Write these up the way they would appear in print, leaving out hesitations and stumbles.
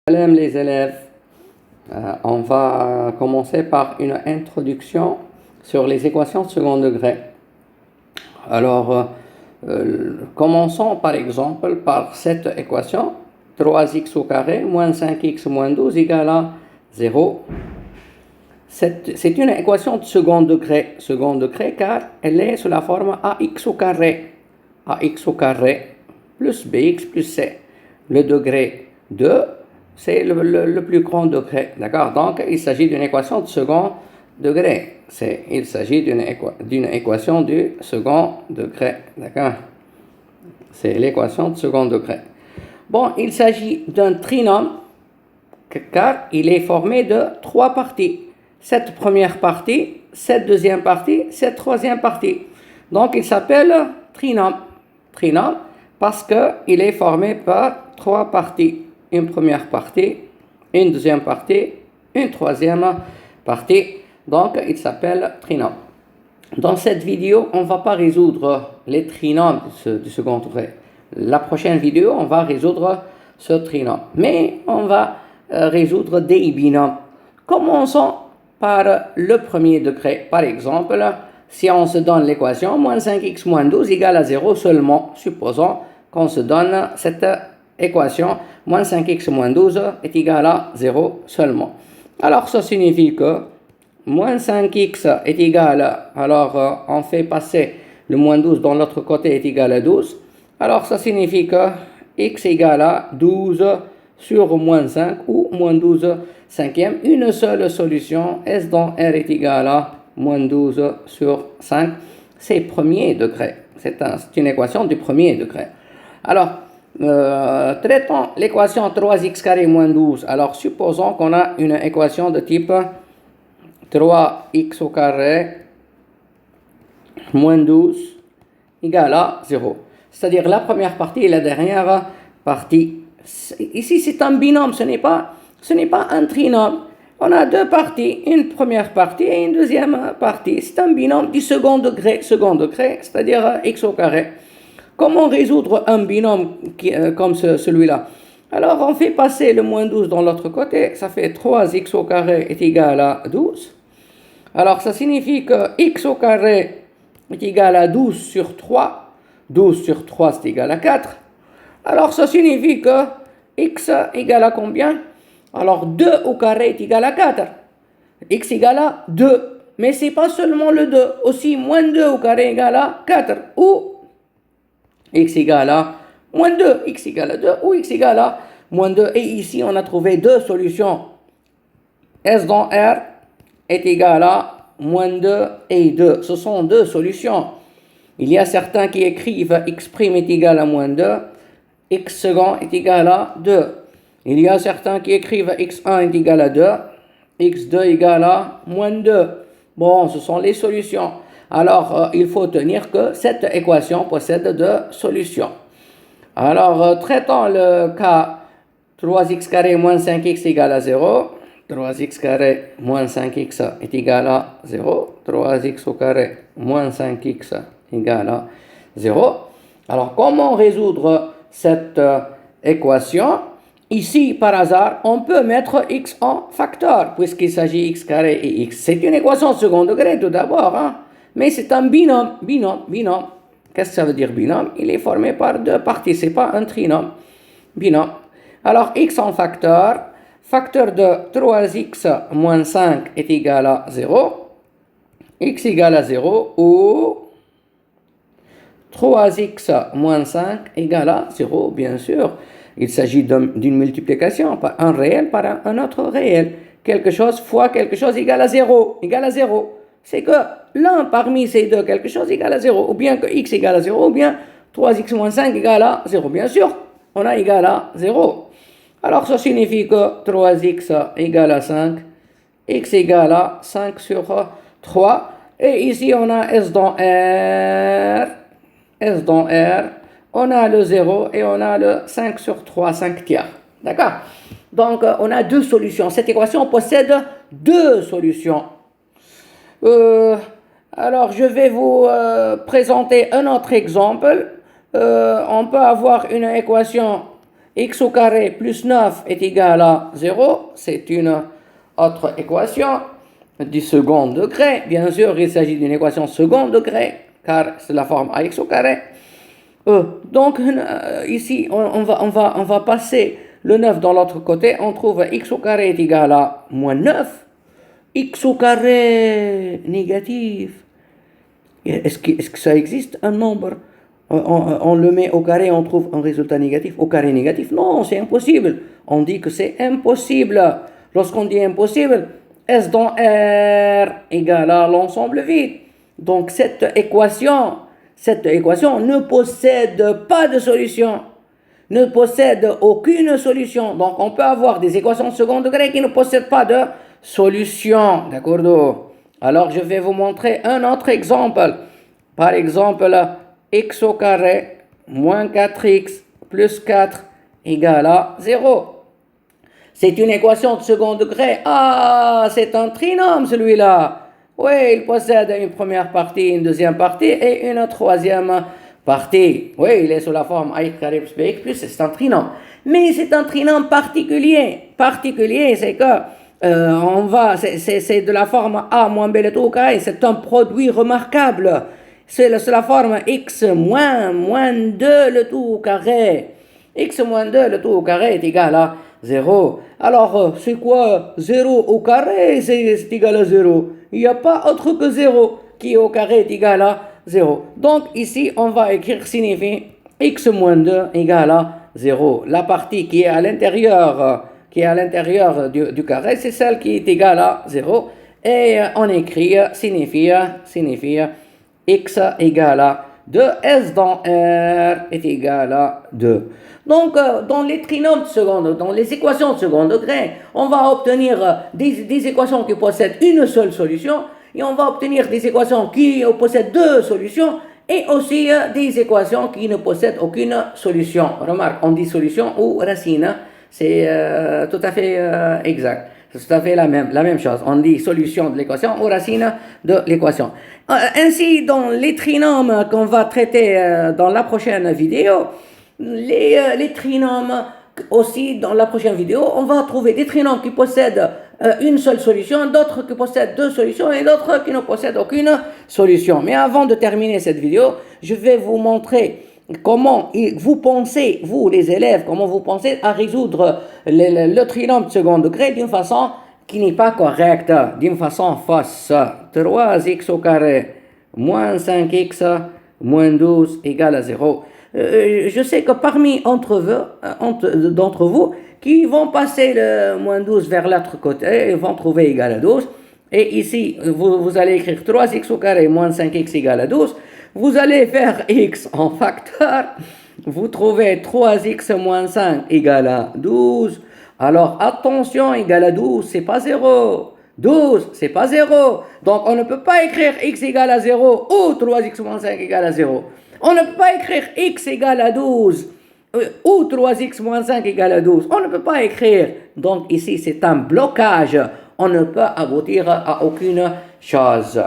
Salam les élèves. On va commencer par une introduction sur les équations de second degré. Alors, commençons par exemple par cette équation 3x au carré moins 5x moins 12 égale à 0. C'est une équation de second degré car elle est sous la forme ax au carré plus bx plus c. Le degré 2, c'est le plus grand degré, d'accord? Donc, il s'agit d'une équation de second degré. Il s'agit d'une équation du second degré, d'accord? C'est l'équation de second degré. Bon, il s'agit d'un trinôme car il est formé de trois parties. Cette première partie, cette deuxième partie, cette troisième partie. Donc, il s'appelle trinôme. Trinôme parce qu'il est formé par trois parties. Une première partie, une deuxième partie, une troisième partie. Donc, il s'appelle trinôme. Dans cette vidéo, on ne va pas résoudre les trinômes du second degré. La prochaine vidéo, on va résoudre ce trinôme. Mais on va résoudre des binômes. Commençons par le premier degré. Par exemple, si on se donne l'équation moins 5x moins 12 égale à 0 seulement, supposons qu'on se donne cette équation moins 5x moins 12 est égal à 0 seulement. Alors, ça signifie que moins 5x est égal, alors on fait passer le moins 12 dans l'autre côté est égal à 12. Alors, ça signifie que x est égal à 12 sur moins 5 ou moins 12 cinquième. Une seule solution, S dans R est égal à moins 12 sur 5. C'est premier degré. C'est une équation du premier degré. Alors, traitons l'équation 3x carré moins 12. Alors, supposons qu'on a une équation de type 3x au carré moins 12 égale à 0. C'est-à-dire la première partie et la dernière partie. Ici, c'est un binôme, ce n'est pas un trinôme. On a deux parties, une première partie et une deuxième partie. C'est un binôme du second degré, c'est-à-dire x au carré. Comment résoudre un binôme comme celui-là? Alors, on fait passer le moins 12 dans l'autre côté. Ça fait 3x au carré est égal à 12. Alors, ça signifie que x au carré est égal à 12 sur 3. 12 sur 3, c'est égal à 4. Alors, ça signifie que x égale à combien? Alors, 2 au carré est égal à 4. X égale à 2. Mais ce n'est pas seulement le 2. Aussi, moins 2 au carré égale à 4. Ou x égale à moins 2, x égale à 2 ou x égale à moins 2. Et ici, on a trouvé deux solutions. S dans R est égal à moins 2 et 2. Ce sont deux solutions. Il y a certains qui écrivent x' est égal à moins 2, x second est égal à 2. Il y a certains qui écrivent x1 est égal à 2, x2 égal à moins 2. Bon, ce sont les solutions. Alors, il faut tenir que cette équation possède deux solutions. Alors, traitons le cas 3x carré moins 5x égale à 0. 3x carré moins 5x est égal à 0. 3x au carré moins 5x égale à 0. Alors, comment résoudre cette équation? Ici, par hasard, on peut mettre x en facteur, puisqu'il s'agit x carré et x. C'est une équation de second degré tout d'abord, hein? Mais c'est un binôme. Qu'est-ce que ça veut dire binôme? Il est formé par deux parties, ce n'est pas un trinôme. Binôme. Alors, x en facteur, facteur de 3x moins 5 est égal à 0. X égale à 0 ou 3x moins 5 égale à 0, bien sûr. Il s'agit d'une multiplication, un réel par un autre réel. Quelque chose fois quelque chose égale à 0. C'est que l'un parmi ces deux quelque chose égale à 0. Ou bien que x égale à 0, ou bien 3x moins 5 égale à 0. Bien sûr, on a égal à 0. Alors, ça signifie que 3x égale à 5, x égale à 5 sur 3. Et ici, on a S dans R. On a le 0 et on a le 5 sur 3, 5 tiers. D'accord? Donc, on a deux solutions. Cette équation possède deux solutions. Alors, je vais vous présenter un autre exemple. On peut avoir une équation x au carré plus 9 est égal à 0. C'est une autre équation du second degré. Bien sûr, il s'agit d'une équation second degré, car c'est la forme ax au carré. Donc, ici, on va passer le 9 dans l'autre côté. On trouve x au carré est égal à moins 9. X au carré négatif. Est-ce que ça existe un nombre? On le met au carré, on trouve un résultat négatif. Au carré négatif, non, c'est impossible. On dit que c'est impossible. Lorsqu'on dit impossible, S dans R égale à l'ensemble vide. Donc cette équation ne possède pas de solution. Ne possède aucune solution. Donc on peut avoir des équations de second degré qui ne possèdent pas de solution. D'accord? Alors je vais vous montrer un autre exemple. Par exemple, x au carré moins 4x plus 4 égale à 0. C'est une équation de second degré. Ah, c'est un trinôme celui-là. Oui, il possède une première partie, une deuxième partie et une troisième partie. Oui, il est sous la forme ax carré plus bx plus, c'est un trinôme. Mais c'est un trinôme particulier. Particulier, c'est que c'est de la forme a moins b le tout au carré. C'est un produit remarquable. C'est la forme x moins 2 le tout au carré. X moins 2 le tout au carré est égal à 0. Alors, c'est quoi 0 au carré? C'est égal à 0. Il n'y a pas autre que 0 qui au carré est égal à 0. Donc, ici, on va écrire signifie x moins 2 égale à 0. La partie qui est à l'intérieur du carré, c'est celle qui est égale à 0. Et on écrit signifie x égale à 2, S dans R est égal à 2. Donc, dans les trinômes de second degré, dans les équations de second degré, on va obtenir des équations qui possèdent une seule solution, et on va obtenir des équations qui possèdent deux solutions, et aussi des équations qui ne possèdent aucune solution. Remarque, on dit solution ou racine, c'est tout à fait exact. C'est tout à fait la même chose. On dit solution de l'équation ou racine de l'équation. Ainsi, dans les trinômes qu'on va traiter dans la prochaine vidéo, les trinômes aussi dans la prochaine vidéo, on va trouver des trinômes qui possèdent une seule solution, d'autres qui possèdent deux solutions et d'autres qui ne possèdent aucune solution. Mais avant de terminer cette vidéo, je vais vous montrer comment vous pensez, vous les élèves, comment vous pensez à résoudre le trinôme de second degré d'une façon qui n'est pas correcte, d'une façon fausse. 3x au carré moins 5x moins 12 égale à 0. Je sais que parmi d'entre vous qui vont passer le moins 12 vers l'autre côté, ils vont trouver égal à 12. Et ici, vous allez écrire 3x au carré moins 5x égale à 12. Vous allez faire x en facteur. Vous trouvez 3x moins 5 égale à 12. Alors, attention, égal à 12, c'est pas 0. 12, c'est pas 0. Donc, on ne peut pas écrire x égale à 0 ou 3x moins 5 égale à 0. On ne peut pas écrire x égale à 12 ou 3x moins 5 égale à 12. On ne peut pas écrire. Donc, ici, c'est un blocage. On ne peut aboutir à aucune chose.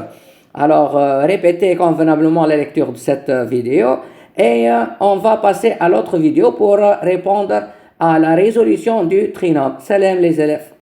Alors, répétez convenablement la lecture de cette vidéo et on va passer à l'autre vidéo pour répondre à la résolution du trinôme. Salam les élèves.